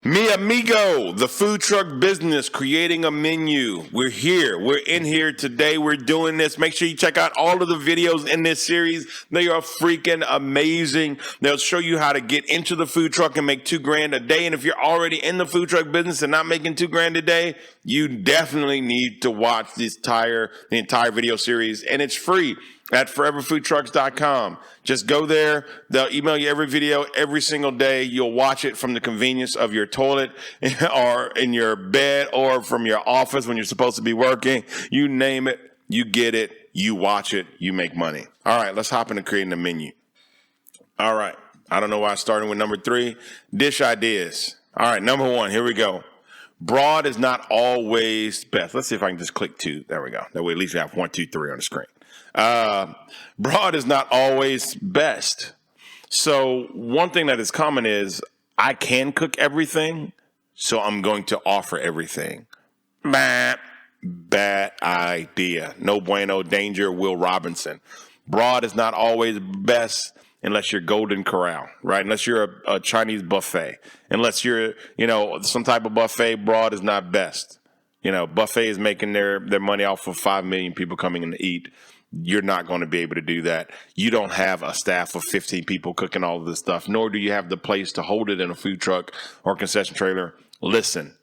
Mi amigo, the food truck business, creating a menu. We're here. We're in here today. We're doing this. Make sure you check out all of the videos in this series. They are freaking amazing. They'll show you how to get into the food truck and make $2,000 a day. And if you're already in the food truck business and not making $2,000 a day, you definitely need to watch the entire video series. And it's free at foreverfoodtrucks.com. Just go there. They'll email you every video every single day. You'll watch it from the convenience of your toilet or in your bed or from your office when you're supposed to be working. You name it, you get it, you watch it, you make money. All right, let's hop into creating a menu. All right, I don't know why I started with number 3, dish ideas. All right, number 1, here we go. Broad is not always best. Let's see if I can just click 2. There we go. That way at least we have 1, 2, 3 on the screen. Broad is not always best. So one thing that is common is I can cook everything, so I'm going to offer everything. Bad idea. No bueno, danger, Will Robinson. Broad is not always best unless you're Golden Corral, right? Unless you're a Chinese buffet. Unless you're, some type of buffet, broad is not best. Buffet is making their money off of 5 million people coming in to eat. You're not going to be able to do that. You don't have a staff of 15 people cooking all of this stuff, nor do you have the place to hold it in a food truck or concession trailer. Listen,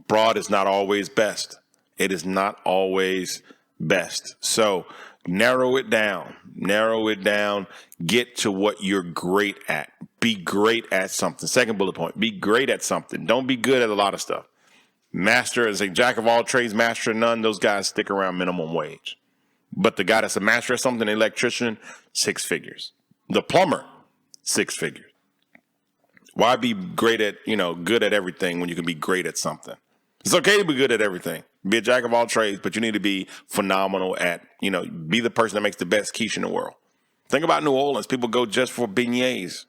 broad is not always best. It is not always best. So narrow it down, get to what you're great at. Be great at something. Second bullet point, be great at something. Don't be good at a lot of stuff. Master is a jack of all trades, master of none. Those guys stick around minimum wage. But the guy that's a master at something, an electrician, 6 figures. The plumber, 6 figures. Why be great at, good at everything when you can be great at something? It's okay to be good at everything. Be a jack of all trades, but you need to be phenomenal at, be the person that makes the best quiche in the world. Think about New Orleans. People go just for beignets.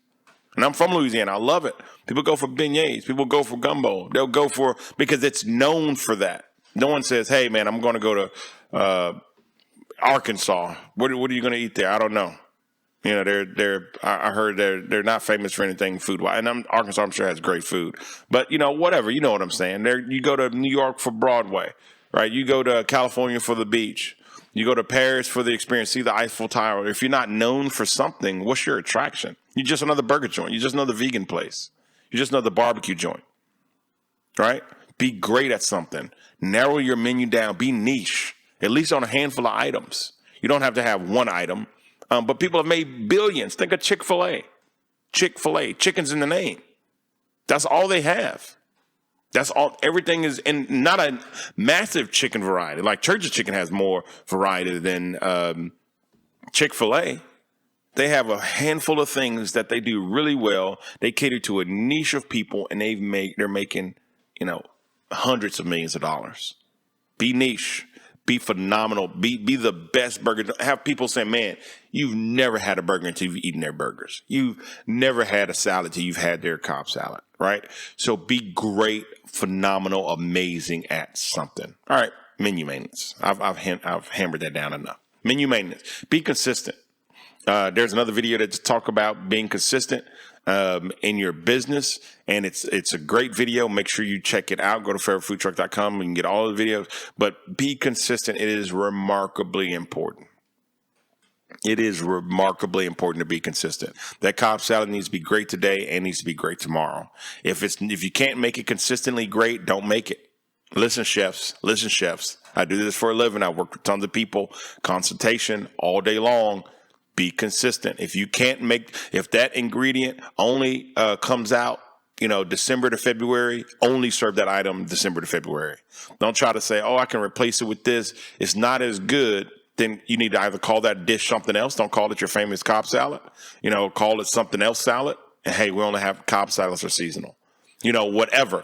And I'm from Louisiana. I love it. People go for beignets. People go for gumbo. They'll go for, because it's known for that. No one says, hey, man, I'm going to go to Arkansas. What are you going to eat there? I don't know. I heard they're not famous for anything food wise. And Arkansas, I'm sure, has great food. But whatever. You know what I'm saying. You go to New York for Broadway, right? You go to California for the beach. You go to Paris for the experience. See the Eiffel Tower. If you're not known for something, what's your attraction? You're just another burger joint. You're just another vegan place. You're just another barbecue joint, right? Be great at something. Narrow your menu down. Be niche. At least on a handful of items. You don't have to have one item. But people have made billions. Think of Chick-fil-A. Chick-fil-A. Chicken's in the name. That's all they have. That's all. Everything is in, not a massive chicken variety. Like Church's Chicken has more variety than Chick-fil-A. They have a handful of things that they do really well. They cater to a niche of people, and they're making, hundreds of millions of dollars. Be niche. Be phenomenal. Be the best burger. Have people say, man, you've never had a burger until you've eaten their burgers. You've never had a salad until you've had their Cobb salad, right? So be great, phenomenal, amazing at something. All right, menu maintenance. I've hammered that down enough. Menu maintenance. Be consistent. There's another video that talks about being consistent in your business, and it's a great video. Make sure you check it out. Go to foreverfoodtruck.com. You can get all the videos, but be consistent. It is remarkably important. It is remarkably important to be consistent. That Cobb salad needs to be great today and needs to be great tomorrow. If you can't make it consistently great, don't make it. Listen, chefs. I do this for a living. I work with tons of people, consultation all day long. Be consistent. If that ingredient only comes out, December to February, only serve that item December to February. Don't try to say, I can replace it with this. It's not as good. Then you need to either call that dish something else. Don't call it your famous Cobb salad. Call it something else salad. And hey, we only have Cobb salads are seasonal. Whatever.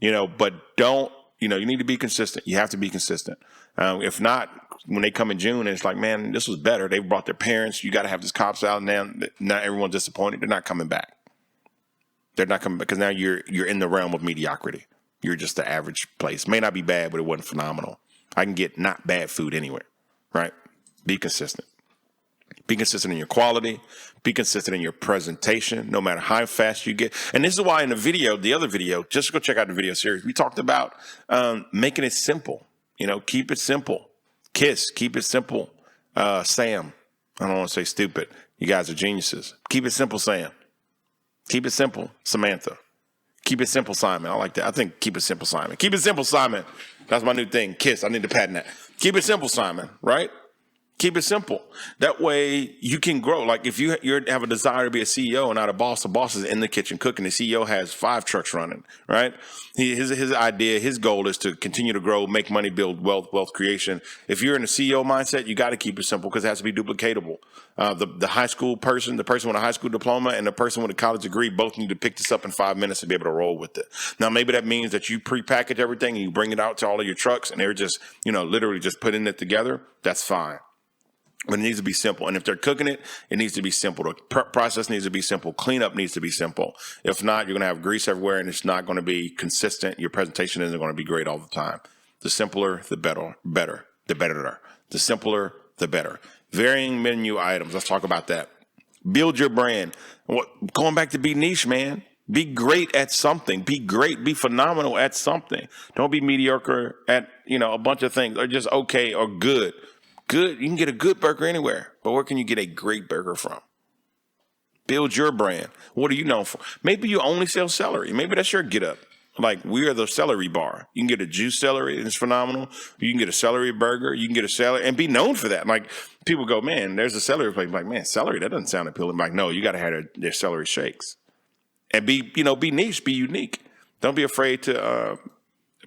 But don't. You need to be consistent. You have to be consistent. If not, when they come in June and it's like, man, this was better. They brought their parents. You got to have this Cobb salad now. Not everyone's disappointed. They're not coming back. They're not coming back because now you're in the realm of mediocrity. You're just the average place. May not be bad, but it wasn't phenomenal. I can get not bad food anywhere, right? Be consistent. Be consistent in your quality. Be consistent in your presentation, no matter how fast you get. And this is why in the video, the other video, just go check out the video series, we talked about making it simple. Keep it simple. Kiss, keep it simple. Sam, I don't want to say stupid. You guys are geniuses. Keep it simple, Sam. Keep it simple, Samantha. Keep it simple, Simon. I like that. I think keep it simple, Simon. Keep it simple, Simon. That's my new thing. Kiss. I need to patent that. Keep it simple, Simon, right? Keep it simple. That way you can grow. Like if you have a desire to be a CEO and not a boss, the boss is in the kitchen cooking. The CEO has 5 trucks running, right? His idea, his goal is to continue to grow, make money, build wealth creation. If you're in a CEO mindset, you got to keep it simple because it has to be duplicatable. The high school person, the person with a high school diploma and the person with a college degree both need to pick this up in 5 minutes to be able to roll with it. Now, maybe that means that you prepackage everything and you bring it out to all of your trucks and they're just, literally just putting it together. That's fine. But it needs to be simple. And if they're cooking it, it needs to be simple. The process needs to be simple. Cleanup needs to be simple. If not, you're going to have grease everywhere and it's not going to be consistent. Your presentation isn't going to be great all the time. The simpler, the better. The simpler, the better. Varying menu items. Let's talk about that. Build your brand. Going back to be niche, man. Be great at something. Be great. Be phenomenal at something. Don't be mediocre at, a bunch of things or just okay or good. Good. You can get a good burger anywhere, but where can you get a great burger from? Build your brand. What are you known for? Maybe you only sell celery. Maybe that's your get up. Like we are the celery bar. You can get a juice celery and it's phenomenal. You can get a celery burger. You can get a celery and be known for that. Like people go, man, there's a celery place. Like, man, celery, that doesn't sound appealing. Like, no, you got to have their celery shakes and be niche, be unique. Don't be afraid to,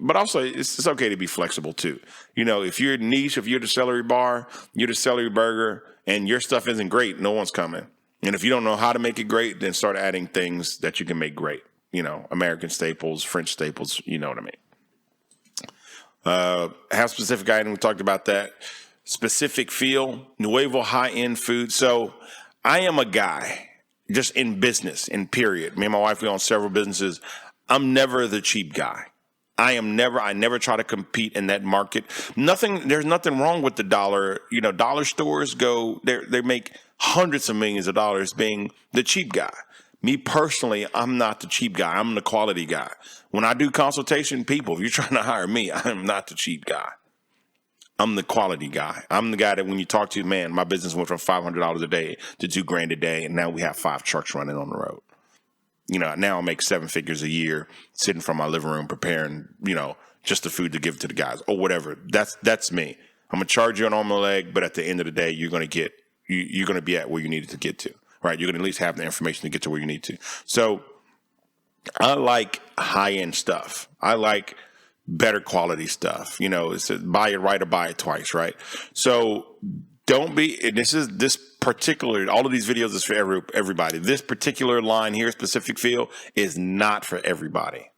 but also, it's okay to be flexible, too. If you're niche, if you're the celery bar, you're the celery burger, and your stuff isn't great, no one's coming. And if you don't know how to make it great, then start adding things that you can make great. American staples, French staples, you know what I mean. Have specific item, we talked about that. Specific feel, nuevo high-end food. So I am a guy, just in business, in period. Me and my wife, we own several businesses. I'm never the cheap guy. I never try to compete in that market. There's nothing wrong with the dollar. Dollar stores they make hundreds of millions of dollars being the cheap guy. Me personally, I'm not the cheap guy. I'm the quality guy. When I do consultation, people, if you're trying to hire me, I'm not the cheap guy. I'm the quality guy. I'm the guy that when you talk to, man, my business went from $500 a day to $2,000 a day, and now we have 5 trucks running on the road. Now I make 7 figures a year sitting from my living room preparing, just the food to give to the guys or whatever. That's me. I'm going to charge you an arm and a leg, but at the end of the day, you're going to be at where you needed to get to, right? You're going to at least have the information to get to where you need to. So I like high-end stuff. I like better quality stuff. It's a buy it right or buy it twice, right? So don't be, and this particular, all of these videos is for everybody. This particular line here, specific feel, is not for everybody.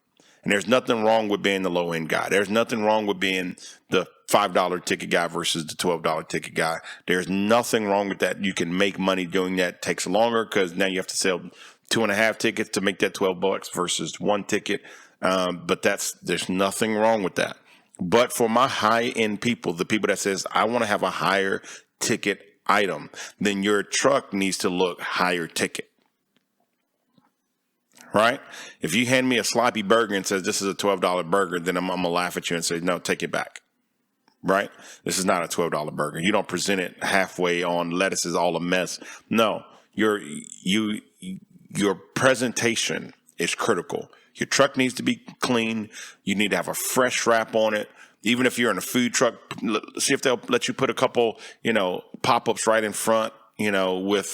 And there's nothing wrong with being the low end guy. There's nothing wrong with being the $5 ticket guy versus the $12 ticket guy. There's nothing wrong with that. You can make money doing that. It takes longer because now you have to sell 2.5 tickets to make that $12 versus 1 ticket. But there's nothing wrong with that. But for my high end people, the people that says, I want to have a higher ticket item, then your truck needs to look higher ticket, right? If you hand me a sloppy burger and says this is a $12 burger, then I'm gonna laugh at you and say, no, take it back, right? This is not a $12 burger. You don't present it halfway on, lettuce is all a mess. No, your presentation is critical. Your truck needs to be clean. You need to have a fresh wrap on it. Even if you're in a food truck, see if they'll let you put a couple, pop-ups right in front, with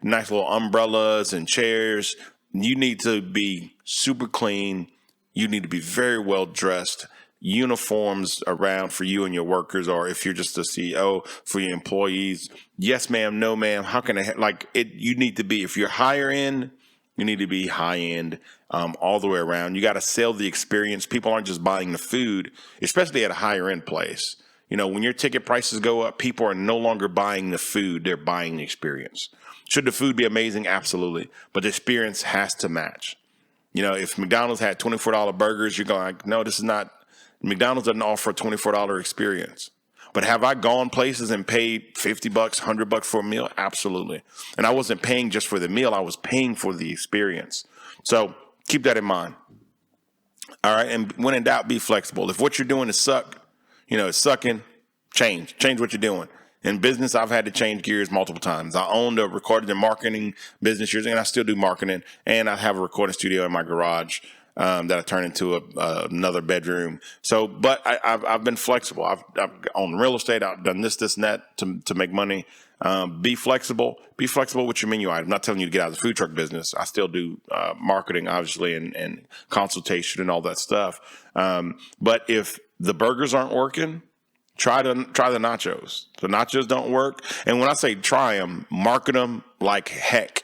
nice little umbrellas and chairs. You need to be super clean. You need to be very well dressed. Uniforms around for you and your workers, or if you're just a CEO, for your employees. Yes, ma'am. No, ma'am. How can you need to be, if you're higher end, you need to be high end all the way around. You got to sell the experience. People aren't just buying the food, especially at a higher end place. When your ticket prices go up, people are no longer buying the food. They're buying the experience. Should the food be amazing? Absolutely. But the experience has to match. If McDonald's had $24 burgers, you're going like, no, this is not. McDonald's doesn't offer a $24 experience. But have I gone places and paid $50, $100 for a meal? Absolutely. And I wasn't paying just for the meal. I was paying for the experience. So keep that in mind. All right. And when in doubt, be flexible. If what you're doing is it's sucking, change what you're doing. In business, I've had to change gears multiple times. I owned a recording and marketing business years ago, and I still do marketing. And I have a recording studio in my garage that I turned into another bedroom. So, but I've been flexible. I've owned real estate. I've done this, and that to make money. Be flexible. Be flexible with your menu item. I'm not telling you to get out of the food truck business. I still do marketing, obviously, and consultation and all that stuff. But if the burgers aren't working, try the nachos. The nachos don't work. And when I say try them, market them like heck.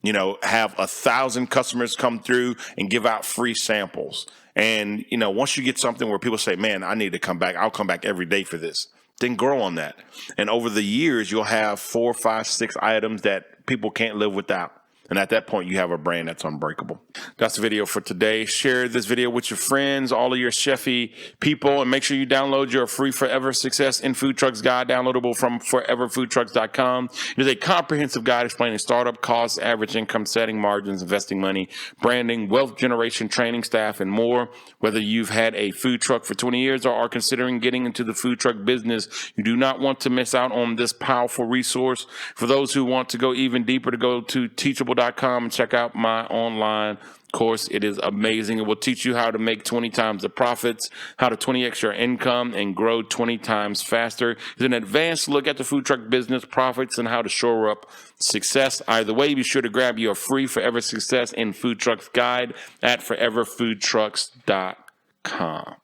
Have 1,000 customers come through and give out free samples. And, once you get something where people say, man, I need to come back, I'll come back every day for this, then grow on that. And over the years, you'll have 4, 5, 6 items that people can't live without. And at that point, you have a brand that's unbreakable. That's the video for today. Share this video with your friends, all of your chefy people, and make sure you download your free Forever Success in Food Trucks guide, downloadable from foreverfoodtrucks.com. It is a comprehensive guide explaining startup costs, average income, setting margins, investing money, branding, wealth generation, training staff, and more. Whether you've had a food truck for 20 years or are considering getting into the food truck business, you do not want to miss out on this powerful resource. For those who want to go even deeper, to go to teachable.com and check out my online course. It is amazing. It will teach you how to make 20 times the profits, how to 20x your income, and grow 20 times faster. It's an advanced look at the food truck business profits and how to shore up success. Either way, be sure to grab your free Forever Success in Food Trucks guide at foreverfoodtrucks.com.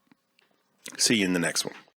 See you in the next one.